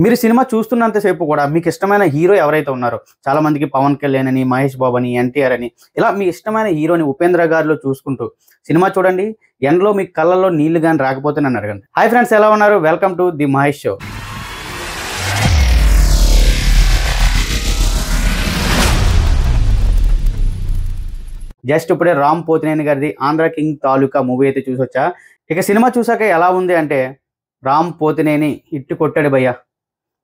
మీరు సినిమా చూస్తున్నంతసేపు కూడా మీకు ఇష్టమైన హీరో ఎవరైతే ఉన్నారో, చాలా మందికి పవన్ కళ్యాణ్ అని, మహేష్ బాబు అని, ఎన్టీఆర్ అని, ఇలా మీ ఇష్టమైన హీరోని ఉపేంద్ర గారిలో చూసుకుంటూ సినిమా చూడండి. ఎండ్లో మీ కళ్ళల్లో నీళ్లు కానీ రాకపోతే నన్ను అడగండి. హాయ్ ఫ్రెండ్స్, ఎలా ఉన్నారు? Welcome to the Mahesh show. Just ఇప్పుడే రామ్ పోతినేని గారిది ఆంధ్ర కింగ్ తాలూకా మూవీ అయితే చూసొచ్చా. ఇక సినిమా చూసాక ఎలా ఉంది అంటే, రామ్ పోతినేని హిట్ కొట్టాడు భయ్య.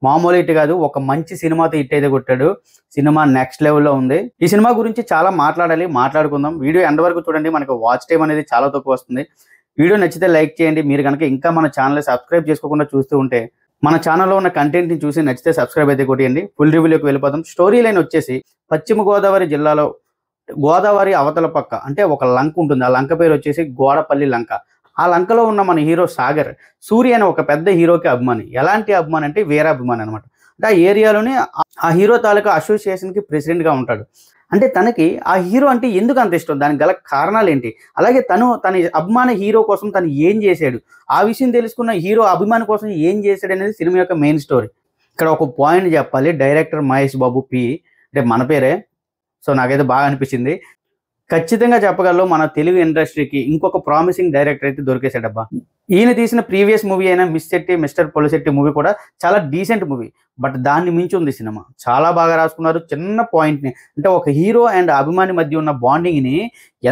మామూలు హిట్ కాదు, ఒక మంచి సినిమాతో హిట్ అయితే కొట్టాడు. సినిమా నెక్స్ట్ లెవెల్లో ఉంది. ఈ సినిమా గురించి చాలా మాట్లాడుకుందాం. వీడియో ఎండ్ వరకు చూడండి. మనకు వాచ్ టైం అనేది చాలా తక్కువ వస్తుంది. వీడియో నచ్చితే లైక్ చేయండి. మీరు కనుక ఇంకా మన ఛానల్ సబ్స్క్రైబ్ చేసుకోకుండా చూస్తూ ఉంటే, మన ఛానల్లో ఉన్న కంటెంట్ని చూసి నచ్చితే సబ్స్క్రైబ్ అయితే కొట్టేయండి. ఫుల్ రివ్యూలోకి వెళ్ళిపోతాం. స్టోరీ లైన్ వచ్చేసి పశ్చిమ గోదావరి జిల్లాలో గోదావరి అవతల పక్క అంటే ఒక లంక ఉంటుంది. ఆ లంక పేరు వచ్చేసి గోడపల్లి లంక. ఆ లంకలో ఉన్న మన హీరో సాగర్, సూర్య అనే ఒక పెద్ద హీరోకి అభిమాని. ఎలాంటి అభిమాని అంటే వీరాభిమాని అనమాట. అంటే ఆ ఏరియాలోనే ఆ హీరో తాలూకా అసోసియేషన్కి ప్రెసిడెంట్గా ఉంటాడు. అంటే తనకి ఆ హీరో అంటే ఎందుకు అంత ఇష్టం, దానికి గల కారణాలు ఏంటి, అలాగే తన అభిమాన హీరో కోసం తను ఏం చేశాడు, ఆ విషయం తెలుసుకున్న హీరో అభిమాని కోసం ఏం చేశాడు అనేది సినిమా యొక్క మెయిన్ స్టోరీ. ఇక్కడ ఒక పాయింట్ చెప్పాలి. డైరెక్టర్ మహేష్ బాబు పి, అంటే మన పేరే. సో నాకైతే బాగా అనిపించింది. ఖచ్చితంగా చెప్పగలను, మన తెలుగు ఇండస్ట్రీకి ఇంకొక ప్రామిసింగ్ డైరెక్టర్ అయితే దొరికేశాడబ్బా. ఈయన తీసిన ప్రీవియస్ మూవీ అయినా మిస్టర్ పొలిశెట్టి మూవీ కూడా చాలా డీసెంట్ మూవీ. బట్ దాన్ని మించి ఉంది సినిమా. చాలా బాగా రాసుకున్నారు. చిన్న పాయింట్ని, అంటే ఒక హీరో అండ్ అభిమాని మధ్య ఉన్న బాండింగ్ని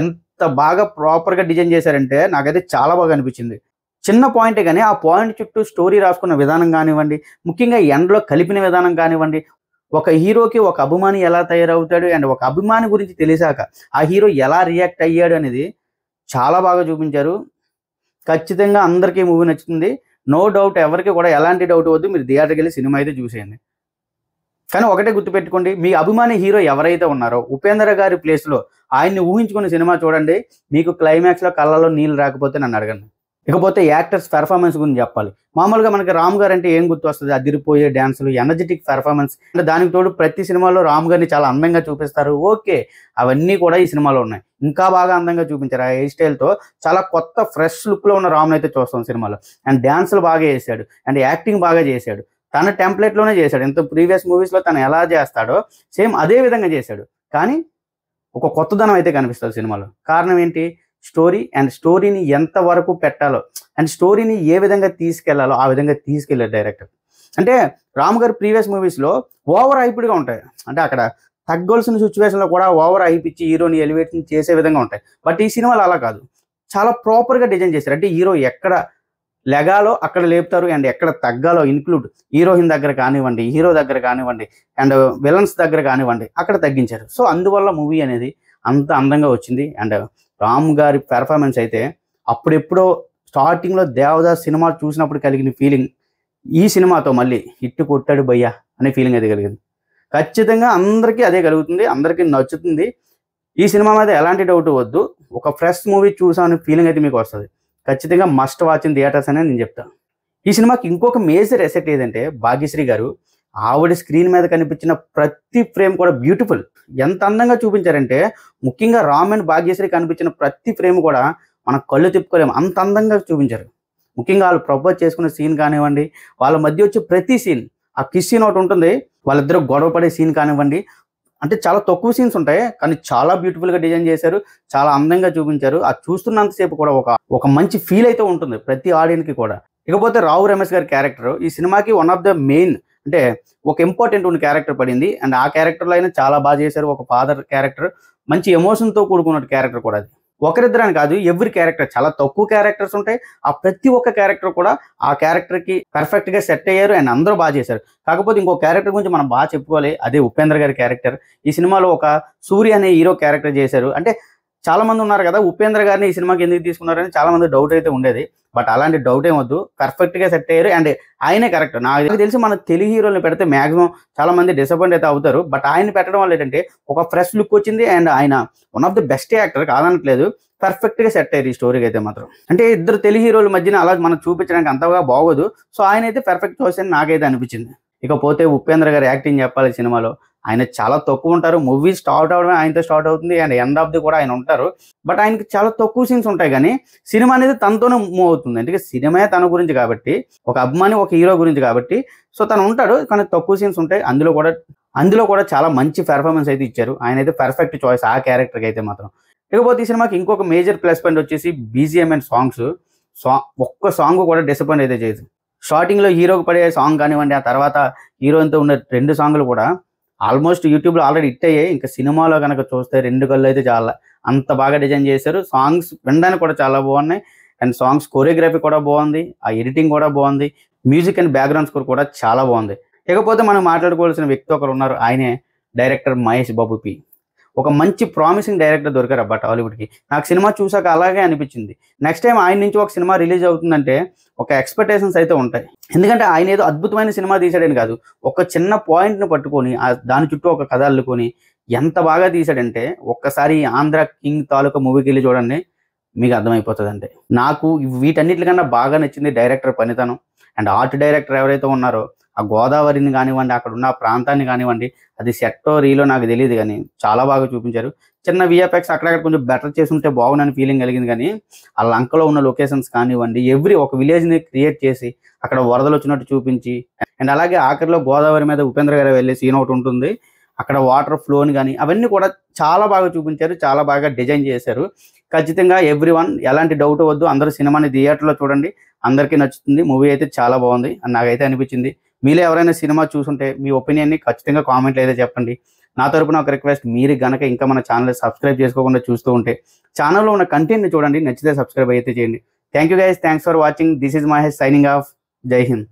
ఎంత బాగా ప్రాపర్గా డిజైన్ చేశారంటే నాకైతే చాలా బాగా అనిపించింది. చిన్న పాయింటే కానీ ఆ పాయింట్ చుట్టూ స్టోరీ రాసుకున్న విధానం కానివ్వండి, ముఖ్యంగా ఎండ్లో కలిపిన విధానం కానివ్వండి, ఒక హీరోకి ఒక అభిమాని ఎలా తయారవుతాడు అండ్ ఒక అభిమాని గురించి తెలిసాక ఆ హీరో ఎలా రియాక్ట్ అయ్యాడు అనేది చాలా బాగా చూపించారు. ఖచ్చితంగా అందరికీ మూవీ నచ్చుతుంది. నో డౌట్, ఎవరికి కూడా ఎలాంటి డౌట్ వద్దు. మీరు థియేటర్కి వెళ్ళి సినిమా అయితే చూసేయండి. కానీ ఒకటే గుర్తుపెట్టుకోండి, మీ అభిమాని హీరో ఎవరైతే ఉన్నారో ఉపేంద్ర గారి ప్లేస్లో ఆయన్ని ఊహించుకుని సినిమా చూడండి. మీకు క్లైమాక్స్లో కళ్ళలో నీళ్ళు రాకపోతే నన్ను అడగండి. ఇకపోతే యాక్టర్స్ పెర్ఫార్మెన్స్ గురించి చెప్పాలి. మామూలుగా మనకి రామ్ గారు అంటే ఏం గుర్తు వస్తుంది? అదిరిపోయే డ్యాన్సులు, ఎనర్జెటిక్ పెర్ఫార్మెన్స్. అంటే దానికి తోడు ప్రతి సినిమాలో రామ్ గారిని చాలా అందంగా చూపిస్తారు. ఓకే, అవన్నీ కూడా ఈ సినిమాలో ఉన్నాయి. ఇంకా బాగా అందంగా చూపించారు. ఆ హెయిర్ స్టైల్తో చాలా కొత్త ఫ్రెష్ లుక్లో ఉన్న రామ్ని అయితే చూస్తాం సినిమాలో. అండ్ డ్యాన్సులు బాగా చేశాడు అండ్ యాక్టింగ్ బాగా చేశాడు. తన టెంప్లెట్లోనే చేశాడు. ఎంత ప్రీవియస్ మూవీస్లో తను ఎలా చేస్తాడో సేమ్ అదే విధంగా చేశాడు. కానీ ఒక కొత్తదనం అయితే కనిపిస్తుంది సినిమాలో. కారణం ఏంటి? స్టోరీ. అండ్ స్టోరీని ఎంతవరకు పెట్టాలో అండ్ స్టోరీని ఏ విధంగా తీసుకెళ్లాలో ఆ విధంగా తీసుకెళ్లారు డైరెక్టర్. అంటే రామ్ గారు ప్రీవియస్ మూవీస్లో ఓవర్ హైప్డ్గా ఉంటాయి. అంటే అక్కడ తగ్గవలసిన సిచ్యువేషన్లో కూడా ఓవర్ హైప్ ఇచ్చి హీరోని ఎలివేషన్ చేసే విధంగా ఉంటాయి. బట్ ఈ సినిమాలో అలా కాదు. చాలా ప్రాపర్గా డిజైన్ చేశారు. అంటే హీరో ఎక్కడ లెగాలో అక్కడ లేపుతారు అండ్ ఎక్కడ తగ్గాలో ఇన్క్లూడ్ హీరోయిన్ దగ్గర కానివ్వండి, హీరో దగ్గర కానివ్వండి, అండ్ విలన్స్ దగ్గర కానివ్వండి, అక్కడ తగ్గించారు. సో అందువల్ల మూవీ అనేది అంత అందంగా వచ్చింది. అండ్ రామ్ గారి పెర్ఫార్మెన్స్ అయితే అప్పుడెప్పుడో స్టార్టింగ్లో దేవదాస్ సినిమా చూసినప్పుడు కలిగిన ఫీలింగ్ ఈ సినిమాతో మళ్ళీ హిట్ కొట్టాడు భయ్యా అనే ఫీలింగ్ అయితే కలిగింది. ఖచ్చితంగా అందరికీ అదే కలుగుతుంది, అందరికీ నచ్చుతుంది. ఈ సినిమా మీద ఎలాంటి డౌట్ వద్దు. ఒక ఫ్రెష్ మూవీ చూసామనే ఫీలింగ్ అయితే మీకు వస్తుంది. ఖచ్చితంగా మస్ట్ వాచ్ ఇన్ థియేటర్స్ అనే నేను చెప్తాను. ఈ సినిమాకి ఇంకొక మేజర్ ఎసెట్ ఏదంటే భాగ్యశ్రీ గారు. ఆవిడ స్క్రీన్ మీద కనిపించిన ప్రతి ఫ్రేమ్ కూడా బ్యూటిఫుల్. ఎంత అందంగా చూపించారంటే, ముఖ్యంగా రామ్ అండ్ భాగ్యశ్రీ కనిపించిన ప్రతి ఫ్రేమ్ కూడా మనం కళ్ళు తిప్పుకోలేము, అంత అందంగా చూపించారు. ముఖ్యంగా వాళ్ళు ప్రపోజ్ చేసుకునే సీన్ కానివ్వండి, వాళ్ళ మధ్య వచ్చే ప్రతి సీన్, ఆ కిస్ సీన్ ఒకటి ఉంటుంది, వాళ్ళిద్దరూ గొడవ పడే సీన్ కానివ్వండి, అంటే చాలా తక్కువ సీన్స్ ఉంటాయి కానీ చాలా బ్యూటిఫుల్గా డిజైన్ చేశారు, చాలా అందంగా చూపించారు. అది చూస్తున్నంతసేపు కూడా ఒక మంచి ఫీల్ అయితే ఉంటుంది ప్రతి ఆడియన్కి కూడా. ఇకపోతే రావు రమేష్ గారి క్యారెక్టర్ ఈ సినిమాకి వన్ ఆఫ్ ద మెయిన్, అంటే ఒక ఇంపార్టెంట్ ఉన్న క్యారెక్టర్ పడింది. అండ్ ఆ క్యారెక్టర్లో అయినా చాలా బాగా చేశారు. ఒక ఫాదర్ క్యారెక్టర్, మంచి ఎమోషన్తో కూడుకున్న క్యారెక్టర్ కూడా. అది ఒకరిద్దరని కాదు, ఎవ్రీ క్యారెక్టర్, చాలా తక్కువ క్యారెక్టర్స్ ఉంటాయి. ఆ ప్రతి ఒక్క క్యారెక్టర్ కూడా ఆ క్యారెక్టర్కి పర్ఫెక్ట్గా సెట్ అయ్యారు అండ్ అందరూ బాగా చేశారు. కాకపోతే ఇంకో క్యారెక్టర్ గురించి మనం బాగా చెప్పుకోవాలి, అదే ఉపేంద్ర గారి క్యారెక్టర్. ఈ సినిమాలో ఒక సూర్య అనే హీరో క్యారెక్టర్ చేశారు. అంటే చాలా మంది ఉన్నారు కదా, ఉపేంద్ర గారిని ఈ సినిమాకి ఎందుకు తీసుకున్నారని చాలా మంది డౌట్ అయితే ఉండేది. బట్ అలాంటి డౌట్ ఏమొద్దు, పర్ఫెక్ట్గా సెట్ అయ్యారు అండ్ ఆయనే కరెక్ట్. నాకు తెలిసి మన తెలుగు హీరోని పెడితే మ్యాక్సిమం చాలా మంది డిసప్పాయింట్ అయితే అవుతారు. బట్ ఆయన పెట్టడం వల్ల ఏంటంటే ఒక ఫ్రెష్ లుక్ వచ్చింది అండ్ ఆయన one of the best actor కాదనట్లేదు, పర్ఫెక్ట్గా సెట్ అయ్యారు ఈ స్టోరీకి అయితే మాత్రం. అంటే ఇద్దరు తెలుగు హీరోల మధ్యన అలా మనం చూపించడానికి అంతగా బాగోదు. సో ఆయన అయితే పర్ఫెక్ట్ చాయిస్ అని నాకైతే అనిపించింది. ఇకపోతే ఉపేంద్ర గారి యాక్టింగ్ చెప్పాలి సినిమాలో. ఆయన చాలా తక్కువ ఉంటారు. మూవీ స్టార్ట్ అవ్వడమే ఆయనతో స్టార్ట్ అవుతుంది అండ్ ఎండ్ ఆఫ్ ది కూడా ఆయన ఉంటారు. బట్ ఆయనకి చాలా తక్కువ సీన్స్ ఉంటాయి కానీ సినిమా అనేది తనతోనే మూవ్ అవుతుంది. అంటే సినిమా తన గురించి కాబట్టి, ఒక అభిమాని ఒక హీరో గురించి కాబట్టి సో తను ఉంటాడు కానీ తక్కువ సీన్స్ ఉంటాయి. అందులో కూడా చాలా మంచి పెర్ఫార్మెన్స్ అయితే ఇచ్చారు. ఆయన అయితే పర్ఫెక్ట్ చాయిస్ ఆ క్యారెక్టర్కి అయితే మాత్రం. ఇకపోతే ఈ సినిమాకి ఇంకొక మేజర్ ప్లస్ పాయింట్ వచ్చేసి బీజిఎం అండ్ సాంగ్స్. ఒక్క సాంగ్ కూడా డిసప్పాయింట్ అయితే చేయదు. స్టార్టింగ్లో హీరోకి పడే సాంగ్ కానివ్వండి, ఆ తర్వాత హీరోయిన్తో ఉన్న 2 సాంగ్లు కూడా ఆల్మోస్ట్ యూట్యూబ్లో ఆల్రెడీ హిట్ అయ్యాయి. ఇంకా సినిమాలో కనుక చూస్తే 2 కళ్ళు అయితే చాలా అంత బాగా డిజైన్ చేశారు. సాంగ్స్ వినడానికి కూడా చాలా బాగున్నాయి అండ్ సాంగ్స్ కొరియోగ్రఫీ కూడా బాగుంది, ఆ ఎడిటింగ్ కూడా బాగుంది, మ్యూజిక్ అండ్ బ్యాక్గ్రౌండ్ స్కోర్ కూడా చాలా బాగుంది. ఇకపోతే మనం మాట్లాడుకోవాల్సిన వ్యక్తి ఒకరు ఉన్నారు. ఆయనే డైరెక్టర్ మహేష్ బాబు పి. ఒక మంచి ప్రామిసింగ్ డైరెక్టర్ దొరికారు అబ్బా టాలీవుడ్కి. నాకు సినిమా చూసాక అలాగే అనిపించింది. నెక్స్ట్ టైం ఆయన నుంచి ఒక సినిమా రిలీజ్ అవుతుందంటే ఒక ఎక్స్పెక్టేషన్స్ అయితే ఉంటాయి. ఎందుకంటే ఆయన ఏదో అద్భుతమైన సినిమా తీశాడని కాదు, ఒక చిన్న పాయింట్ని పట్టుకొని దాని చుట్టూ ఒక కథ అల్లుకొని ఎంత బాగా తీశాడంటే ఒక్కసారి ఆంధ్ర కింగ్ తాలూకా మూవీకి వెళ్ళి చూడండి, మీకు అర్థమైపోతుంది. అంటే నాకు వీటన్నిటికన్నా బాగా నచ్చింది డైరెక్టర్ పనితనం అండ్ ఆర్ట్ డైరెక్టర్ ఎవరైతే ఉన్నారో ఆ గోదావరిని కానివ్వండి, అక్కడ ఉన్న ప్రాంతాన్ని కానివ్వండి, అది సెట్టో రీలో నాకు తెలియదు కానీ చాలా బాగా చూపించారు. చిన్న విఎఫ్ఎక్స్ అక్కడక్కడ కొంచెం బెటర్ చేసి ఉంటే బాగుందని ఫీలింగ్ కలిగింది కానీ ఆ లంకలో ఉన్న లొకేషన్స్ కానివ్వండి, ఒక విలేజ్ని క్రియేట్ చేసి అక్కడ వరదలు వచ్చినట్టు చూపించి అండ్ అలాగే ఆఖరిలో గోదావరి మీద ఉపేంద్ర గారు వెళ్ళే సీన్ ఒకటి ఉంటుంది. అక్కడ వాటర్ ఫ్లోని కానీ అవన్నీ కూడా చాలా బాగా చూపించారు, చాలా బాగా డిజైన్ చేశారు. ఖచ్చితంగా ఎవ్రీవన్ ఎలాంటి డౌట్ వద్దు, అందరూ సినిమాని థియేటర్లో చూడండి, అందరికీ నచ్చుతుంది. మూవీ అయితే చాలా బాగుంది అని నాకైతే అనిపించింది. మీలో ఎవరైనా సినిమా చూసుంటే మీ ఒపీనియన్ని ఖచ్చితంగా కామెంట్లో అయితే చెప్పండి. నా తరపున ఒక రిక్వెస్ట్, మీరు గనక ఇంకా మన ఛానల్ సబ్స్క్రైబ్ చేసుకోకుండా చూస్తూ ఉంటే ఛానల్లో ఉన్న కంటెంట్ని చూడండి, నచ్చితే సబ్స్క్రైబ్ అయితే చేయండి. Thank you guys, thanks for watching. This is Mahesh signing off. జై హింద్.